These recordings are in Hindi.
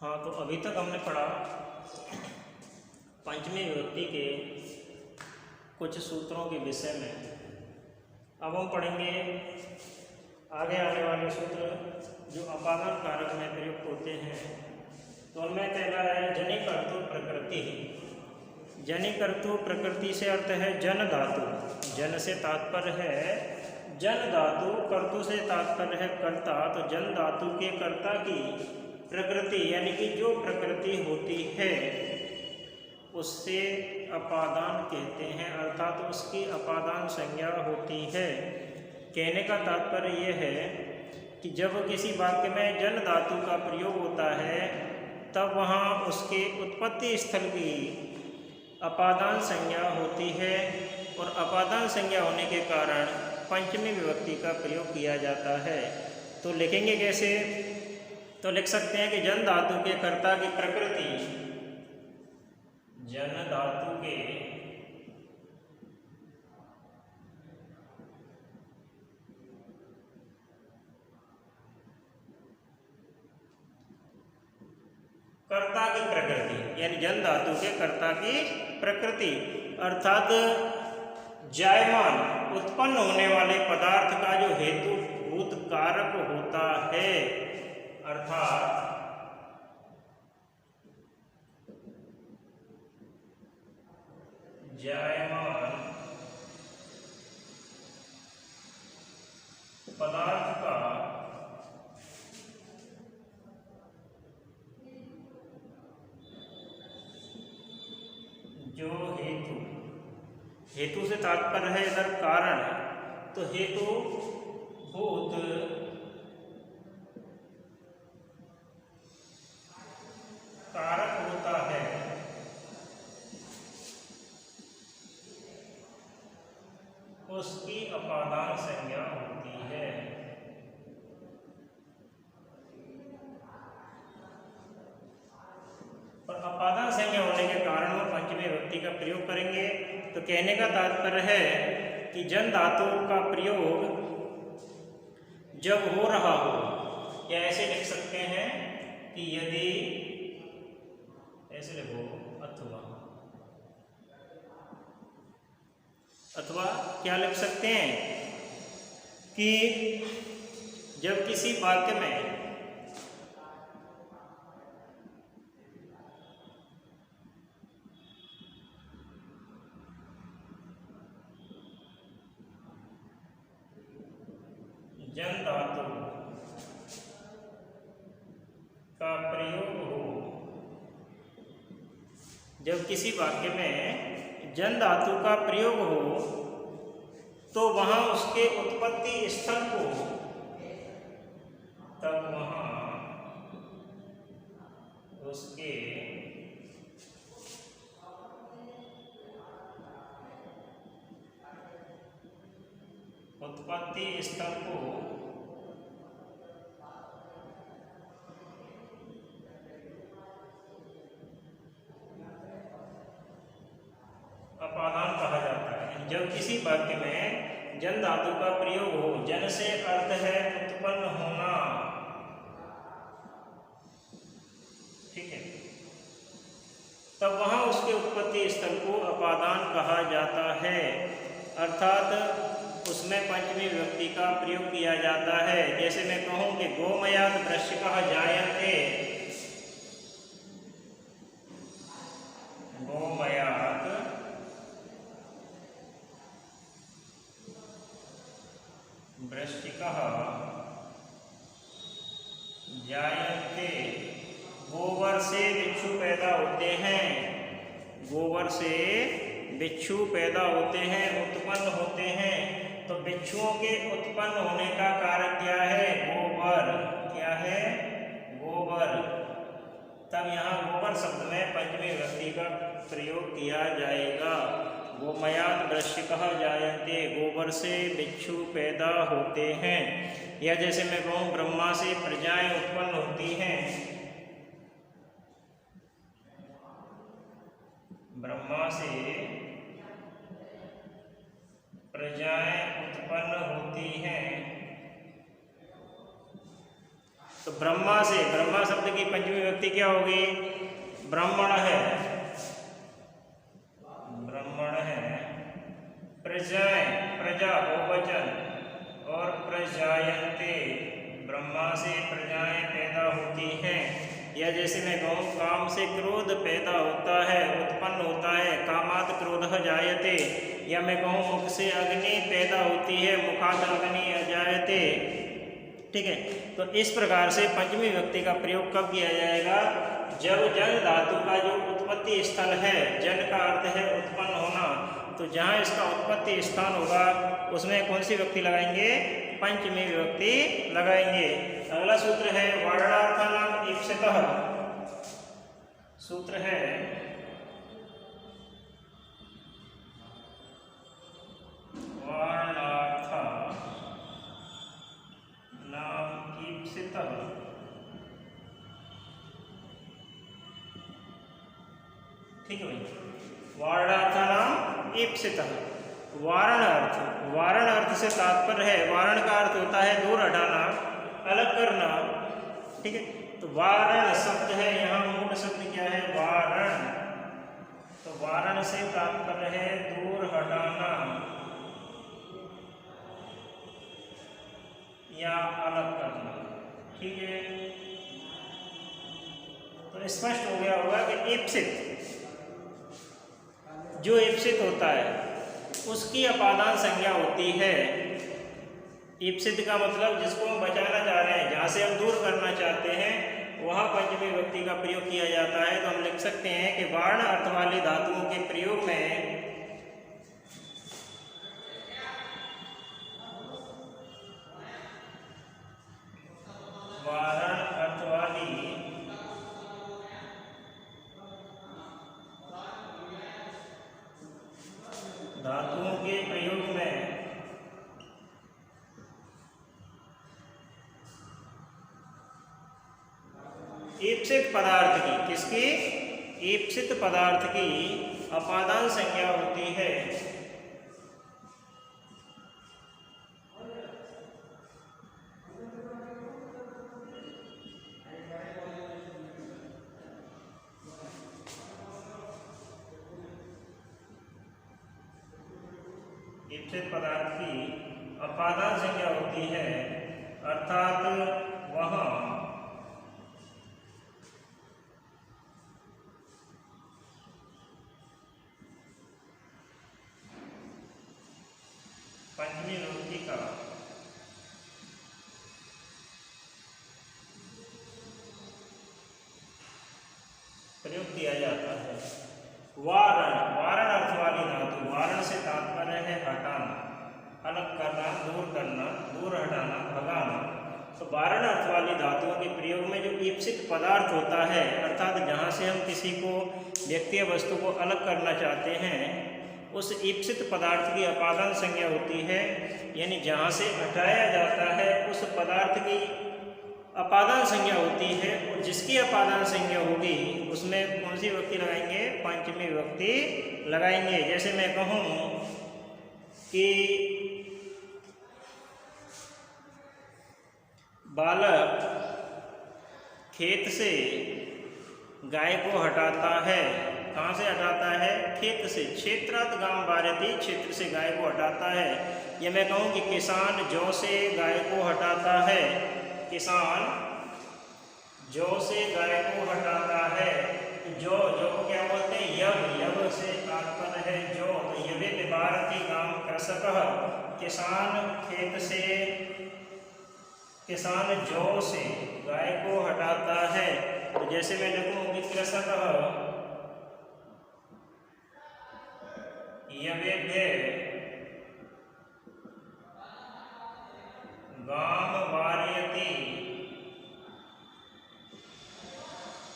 हाँ, तो अभी तक हमने पढ़ा पंचमी विभक्ति के कुछ सूत्रों के विषय में। अब हम पढ़ेंगे आगे आने वाले सूत्र जो अपादान कारक में प्रयुक्त होते हैं। तो उनमें पहला है जनि कर्तु प्रकृति। जनि कर्तु प्रकृति से अर्थ है जन धातु। जन से तात्पर्य है जन धातु, कर्तु से तात्पर्य है कर्ता। तो जन धातु के कर्ता की प्रकृति यानी कि जो प्रकृति होती है उससे अपादान कहते हैं, अर्थात उसकी अपादान संज्ञा होती है। कहने का तात्पर्य यह है कि जब किसी वाक्य में जन धातु का प्रयोग होता है तब वहाँ उसके उत्पत्ति स्थल की अपादान संज्ञा होती है और अपादान संज्ञा होने के कारण पंचमी विभक्ति का प्रयोग किया जाता है। तो लिखेंगे कैसे? तो लिख सकते हैं कि जन धातु के कर्ता की प्रकृति, जन धातु के कर्ता की प्रकृति यानी जन धातु के कर्ता की प्रकृति अर्थात जायमान उत्पन्न होने वाले पदार्थ का जो हेतुभूत कारक होता है, अर्थात जायमान पदार्थ का जो हेतु से तात्पर्य है इधर कारण, तो हेतु भूत कारक होता है उसकी अपादान संज्ञा होती है। और अपादान संज्ञा होने के कारण वो पंचमी विभक्ति का प्रयोग करेंगे। तो कहने का तात्पर्य है कि जन धातु का प्रयोग जब हो रहा हो, या ऐसे लिख सकते हैं कि यदि, ऐसे लिखो अथवा क्या लिख सकते हैं कि जब किसी वाक्य में जन धातु का प्रयोग हो, जब किसी वाक्य में जन धातु का प्रयोग हो तो वहां उसके उत्पत्ति स्थल को, तब वहां उसके उत्पत्ति स्थल को अपादान कहा जाता है। जब किसी वाक्य में जन धातु का प्रयोग हो, जन से अर्थ है उत्पन्न होना, ठीक है, तब वहां उसके उत्पत्ति स्थल को अपादान कहा जाता है, अर्थात उसमें पंचमी विभक्ति का प्रयोग किया जाता है। जैसे मैं कहूं कि गोमयात् वृश्चिकः जायन्ते, गोमयात् वृश्चिकः जायन्ते, गोबर से बिच्छू पैदा होते हैं, गोबर से बिच्छू पैदा होते हैं, उत्पन्न होते हैं। तो बिच्छुओं के उत्पन्न होने का कारण क्या है? गोबर। क्या है? गोबर। तब यहाँ गोबर शब्द में पंचमी विभक्ति का प्रयोग किया जाएगा। गोमयात् वृश्चिकः जायन्ते, गोबर से बिच्छू पैदा होते हैं। या जैसे मैं कहूँ ब्रह्मा से प्रजाएं उत्पन्न होती हैं, ब्रह्मा से प्रजाएं उत्पन्न होती हैं। तो ब्रह्मा से, ब्रह्मा शब्द की पंचमी विभक्ति क्या होगी? ब्राह्मण है, ब्राह्मण है। प्रजाएं, प्रजा बहुवचन, और प्रजायन्ते, ब्रह्मा से प्रजाएं पैदा होती हैं। या जैसे मैं कहूँ काम से क्रोध पैदा होता है, उत्पन्न होता है, कामात् क्रोधः जायते। या मैं कहूँ मुख से अग्नि पैदा होती है, मुखात् अग्नि अजायते। ठीक है, तो इस प्रकार से पंचमी विभक्ति का प्रयोग कब किया जाएगा? जब जन धातु का जो उत्पत्ति स्थल है, जन का अर्थ है उत्पन्न होना, तो जहाँ इसका उत्पत्ति स्थान होगा उसमें कौन सी विभक्ति लगाएंगे? पंचमी विभक्ति लगाएंगे। अगला सूत्र है वर्णार्थानाम ईप्सितः। सूत्र है वर्णार्थ नाम ईप्सितः। ठीक है भाई, वर्णार्थानाम ईप्सितः। वारण अर्थ, वारण अर्थ से तात्पर्य है, वारण का अर्थ होता है दूर हटाना, अलग करना। ठीक है, तो वारण शब्द है, यहाँ मूल शब्द क्या है? वारण। तो वारण से तात्पर्य है दूर हटाना या अलग करना। ठीक है, तो स्पष्ट हो गया होगा कि ईप्सित, जो ईप्सित होता है उसकी अपादान संज्ञा होती है। ईप्सित का मतलब जिसको हम बचाना चाह रहे हैं, जहाँ से हम दूर करना चाहते हैं, वहाँ पंचमी विभक्ति का प्रयोग किया जाता है। तो हम लिख सकते हैं कि वर्ण अर्थ वाली धातुओं के प्रयोग में वर्ण अर्थ वाली धातुओं के प्रयोग में ईप्सित पदार्थ की, किसकी? ईप्सित पदार्थ की अपादान संज्ञा होती है। ईप्सित पदार्थ की अपादान संज्ञा होती है, अर्थात वह पंचमी विभक्ति का प्रयोग किया जाता है। वारण, वारण अर्थ वाली धातु, वारण से तात्पर्य है हटाना, अलग करना, दूर करना, दूर हटाना, भगाना। तो वारण अर्थ वाली धातुओं के प्रयोग में जो ईप्सित पदार्थ होता है, अर्थात जहाँ से हम किसी को, व्यक्ति या वस्तु को अलग करना चाहते हैं, उस ईप्सित पदार्थ की अपादान संज्ञा होती है। यानी जहाँ से हटाया जाता है उस पदार्थ की अपादान संज्ञा होती है, और जिसकी अपादान संज्ञा होगी उसमें कौन सी विभक्ति लगाएंगे? पंचमी विभक्ति लगाएंगे। जैसे मैं कहूँ कि बालक खेत से गाय को हटाता है। कहाँ से हटाता है? खेत से। क्षेत्रात् गाम वारयति, क्षेत्र से गाय को हटाता है। या मैं कहूँ कि किसान जौ से गाय को हटाता है, किसान जौ से गाय को हटाता है। जौ, जौ को क्या बोलते हैं? यव, यव से तात्पर्य है जौ। तो यवे विवारति गाम कृषकः, किसान खेत से, किसान जौ से गाय को हटाता है। तो जैसे मैं लिखूं कि कृषकः यवेभ्य गाम वारयति,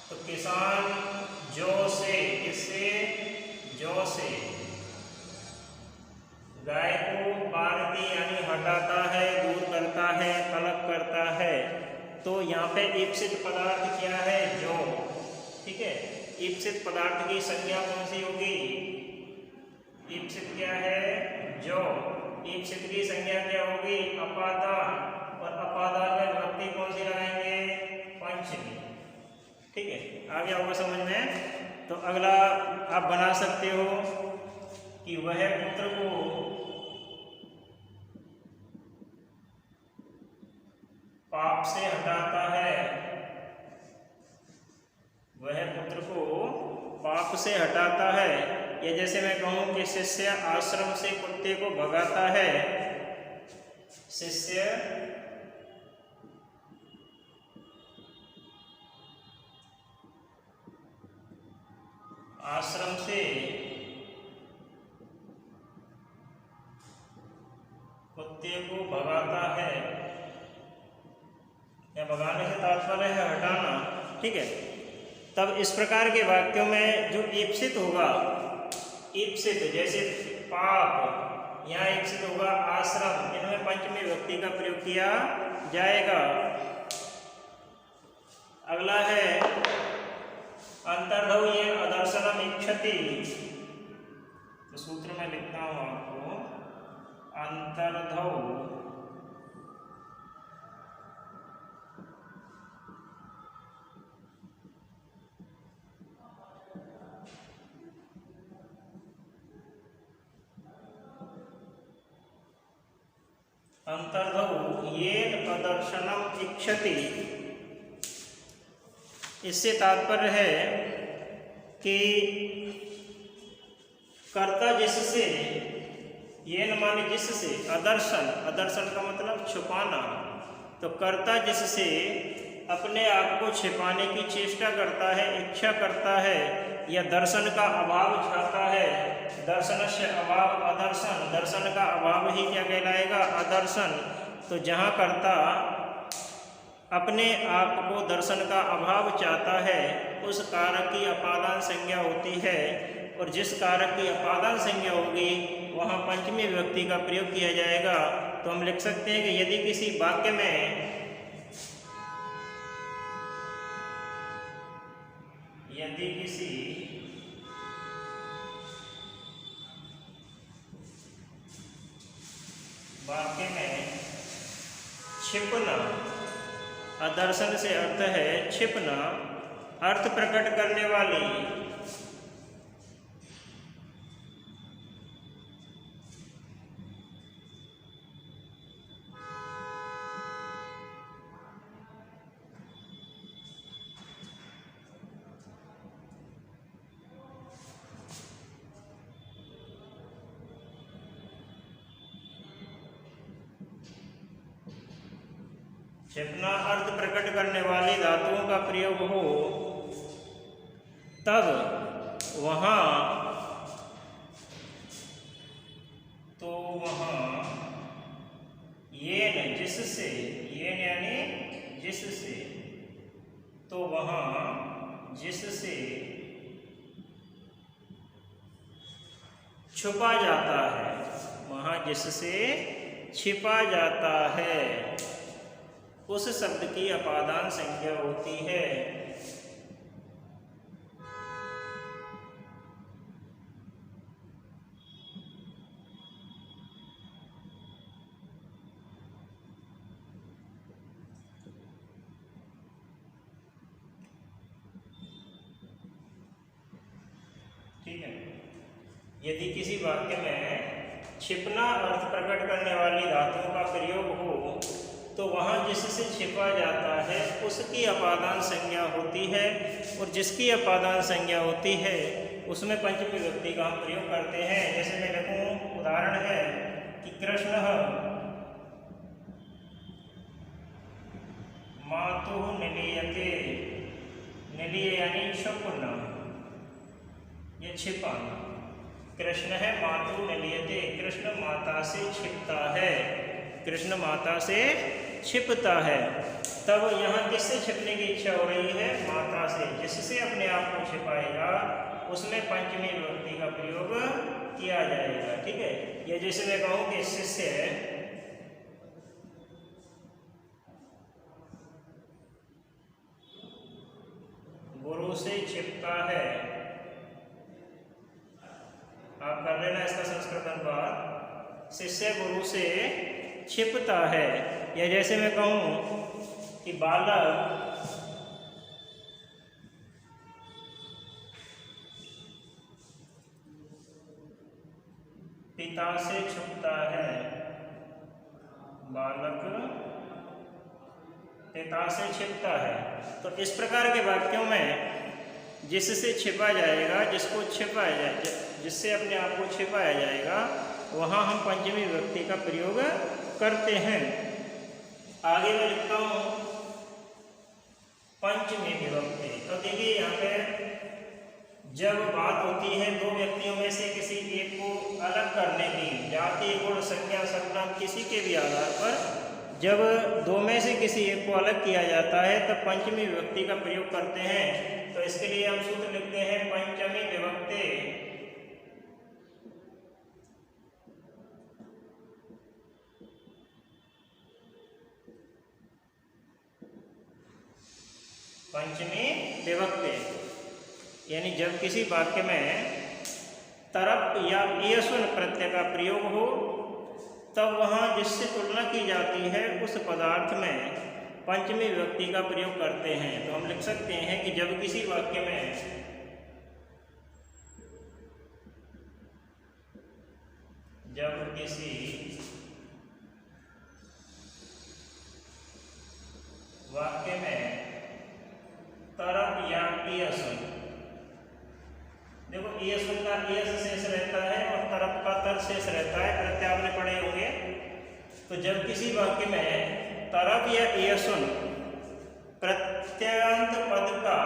तो किसान जौ से, किससे? जौ से गाय को वारयति यानी हटाता है, दूर करता है, अलग करता है। तो यहाँ पे ईप्सित पदार्थ क्या है? जौ। ठीक है, ईप्सित पदार्थ की संज्ञा कौन सी होगी? ईप्सित क्या है? जौ। ईप्सित की संज्ञा क्या होगी? अपादान। और अपादान में विभक्ति कौन सी लगाएंगे? आ गया होगा समझ में। तो अगला आप बना सकते हो कि वह पुत्र को पाप से हटाता है, वह पुत्र को पाप से हटाता है। या जैसे मैं कहूं कि शिष्य आश्रम से कुत्ते को भगाता है, शिष्य आश्रम से कुत्ते को भगाता है, या भगाने से तात्पर्य है हटाना, ठीक है। तब इस प्रकार के वाक्यों में जो ईप्सित होगा, ईप्सित जैसे पाप, यहाँ ईप्सित होगा आश्रम, इनमें पंचमी विभक्ति का प्रयोग किया जाएगा। अगला है अंतर्धौ ये अदर्शनम इच्छति, तो सूत्र में लिखता हूं आपको, अंतर्धौ अंतर्धौ येन अदर्शनम इच्छति, इससे तात्पर्य है कि कर्ता जिससे, येन माने जिससे, अदर्शन, अदर्शन का मतलब छुपाना, तो कर्ता जिससे अपने आप को छिपाने की चेष्टा करता है, इच्छा करता है, या दर्शन का अभाव चाहता है, दर्शन से अभाव अदर्शन, दर्शन का अभाव ही क्या कहलाएगा, अदर्शन। तो जहाँ कर्ता अपने आप को दर्शन का अभाव चाहता है, उस कारक की अपादान संज्ञा होती है, और जिस कारक की अपादान संज्ञा होगी वहाँ पंचमी विभक्ति का प्रयोग किया जाएगा। तो हम लिख सकते हैं कि यदि किसी वाक्य में, यदि किसी वाक्य में छिपना, अदर्शन से अर्थ है छिपना, अर्थ प्रकट करने वाली छिपना अर्थ प्रकट करने वाली धातुओं का प्रयोग हो, तब वहाँ, तो वहाँ येन जिससे, येन यानी जिससे, तो वहाँ जिससे छुपा जाता है, वहाँ जिससे छिपा जाता है, उस शब्द की अपादान संज्ञा होती है। ठीक है। यदि किसी वाक्य में छिपना अर्थ प्रकट करने वाली धातुओं का प्रयोग हो, तो वहाँ जिससे छिपा जाता है उसकी अपादान संज्ञा होती है, और जिसकी अपादान संज्ञा होती है उसमें पंचमी विभक्ति का हम प्रयोग करते हैं। जैसे मैं लिखूं, उदाहरण है कि कृष्ण मातुः निलीयते, निलीय यानी छुपना, ये छिपाना। कृष्ण है मातुः निलीयते, कृष्ण माता से छिपता है, कृष्ण माता से छिपता है। तब यहाँ किससे छिपने की इच्छा हो रही है, माता से। जिससे अपने आप को छिपाएगा उसमें पंचमी विभक्ति का प्रयोग किया जाएगा। ठीक है। ये जैसे मैं कहूँ कि शिष्य गुरु से छिपता है, आप कर लेना इसका संस्कृत अनुवाद। शिष्य गुरु से छिपता है। या जैसे मैं कहूँ कि बालक पिता से छुपता है, बालक पिता से छिपता है। तो इस प्रकार के वाक्यों में जिससे छिपा जाएगा, जिसको छिपाया जाए, जिससे अपने आप को छिपाया जाएगा, वहाँ हम पंचमी विभक्ति का प्रयोग करते हैं। आगे मैं लिखता हूँ पंचमी विभक्ति। तो देखिए यहाँ पे जब बात होती है दो व्यक्तियों में से किसी एक को अलग करने की, जाति गुण संज्ञा सर्वनाम किसी के भी आधार पर जब दो में से किसी एक को अलग किया जाता है तब पंचमी विभक्ति का प्रयोग करते हैं। तो इसके लिए हम सूत्र लिखते हैं पंचमी विभक्ति। पंचमी विभक्ति यानी जब किसी वाक्य में तरप या एसुन प्रत्यय का प्रयोग हो तब वहाँ जिससे तुलना की जाती है उस पदार्थ में पंचमी विभक्ति का प्रयोग करते हैं। तो हम लिख सकते हैं कि जब किसी वाक्य में तरप या एसुन, देखो एसुन का एस शेष रहता है और तरप का तर शेष रहता है, प्रत्यय आपने पढ़े होंगे। तो जब किसी वाक्य में तरप या एसुन प्रत्ययांत पद का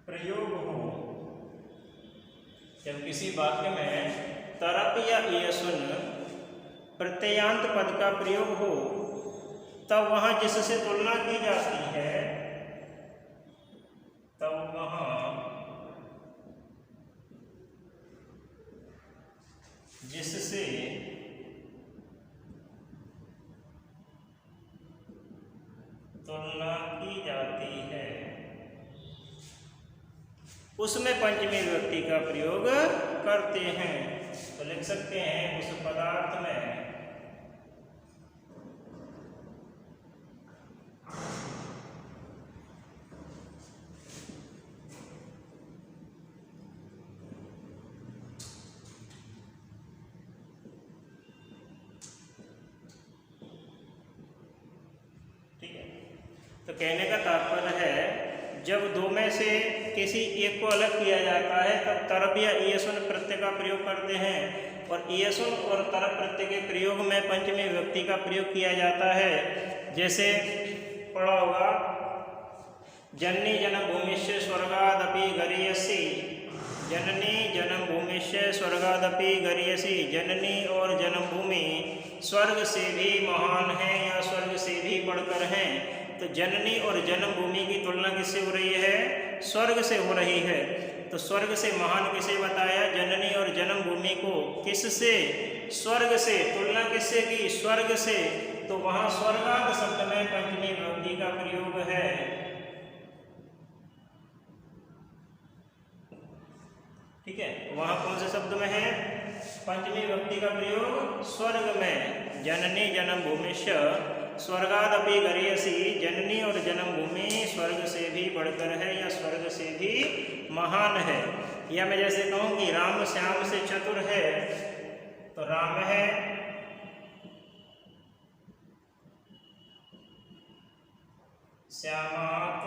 प्रयोग हो, जब किसी वाक्य में तरप या एसुन प्रत्ययान्त पद का प्रयोग हो तब वहाँ जिससे तुलना की जाती है तब वहाँ जिससे तुलना की जाती है उसमें पंचमी विभक्ति का प्रयोग करते हैं। तो लिख सकते हैं उस पदार्थ में ठीक है। तो कहने का तात्पर्य है जब दो में से किसी एक को अलग किया जाता है तब तरप या एसुन प्रत्यय का प्रयोग करते हैं और एसुन और तरप प्रत्यय के प्रयोग में पंचमी विभक्ति का प्रयोग किया जाता है। जैसे पढ़ा होगा जननी जन्म भूमिश्च स्वर्गादपि गरीयसी, जननी जन्म भूमिश्च स्वर्गादपि गरीयसी, जननी और जन्मभूमि स्वर्ग से भी महान है या स्वर्ग से भी बढ़कर हैं। तो जननी और जन्मभूमि की तुलना किससे हो रही है? स्वर्ग से हो रही है। तो स्वर्ग से महान किसे बताया? जननी और जन्मभूमि को। किससे? स्वर्ग से। तुलना किससे की? स्वर्ग से। तो वहाँ स्वर्गाद शब्द में पंचमी विभक्ति का प्रयोग है। ठीक है, वहाँ कौन से शब्द में है? पंचमी विभक्ति का प्रयोग स्वर्ग में। जननी जन्मभूमिश्च स्वर्गादपि गरीयसी, जननी और जन्मभूमि स्वर्ग से भी बढ़कर है या स्वर्ग से भी महान है। या मैं जैसे कहूँ कि राम श्याम से चतुर है, तो राम है श्यामात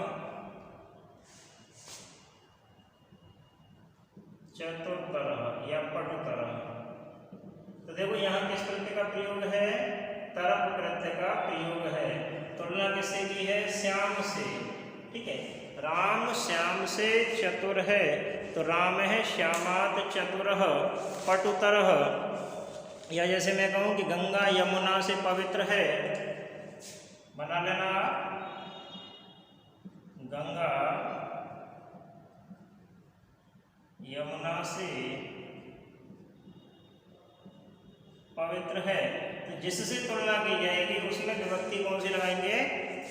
चतुर्तर या पटुतर। तो देखो यहाँ किस प्रत्यय का प्रयोग है? तरप प्रत्यय का प्रयोग है। तुलना किससे की है? श्याम से। ठीक है, राम श्याम से चतुर है, तो राम है श्यामात चतुरः पटुतरः। या जैसे मैं कहूँ कि गंगा यमुना से पवित्र है, बना लेना गंगा यमुना से पवित्र है। तो जिससे तुलना की जाएगी उसमें विभक्ति कौन सी लगाएंगे?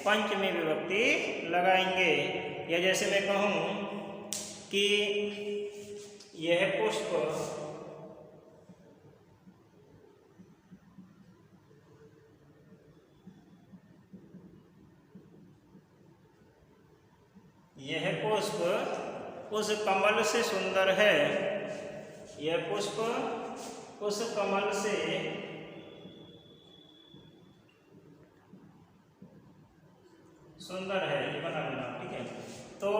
पंचमी विभक्ति लगाएंगे। या जैसे मैं कहूँ कि यह पुष्प उस कमल से सुंदर है, यह पुष्प उस कमल से सुंदर है, ये बना लेना, ठीक है। तो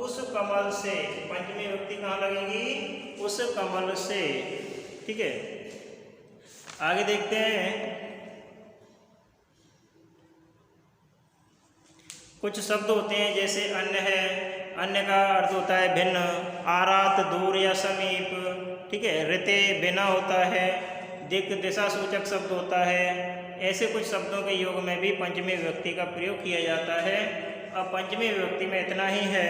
उस कमल से पंचमी विभक्ति कहाँ लगेगी? उस कमल से, ठीक है। आगे देखते हैं, कुछ शब्द होते हैं जैसे अन्य है, अन्य का अर्थ होता है भिन्न, आरात दूर या समीप, ठीक है। ऋते बिना होता है, दिक् दिशा सूचक शब्द होता है। ऐसे कुछ शब्दों के योग में भी पंचमी विभक्ति का प्रयोग किया जाता है। अब पंचमी विभक्ति में इतना ही है,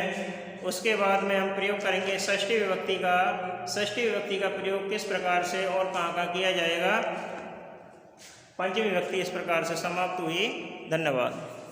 उसके बाद में हम प्रयोग करेंगे षष्ठी विभक्ति का। षष्ठी विभक्ति का प्रयोग किस प्रकार से और कहाँ किया जाएगा। पंचमी विभक्ति इस प्रकार से समाप्त हुई। धन्यवाद।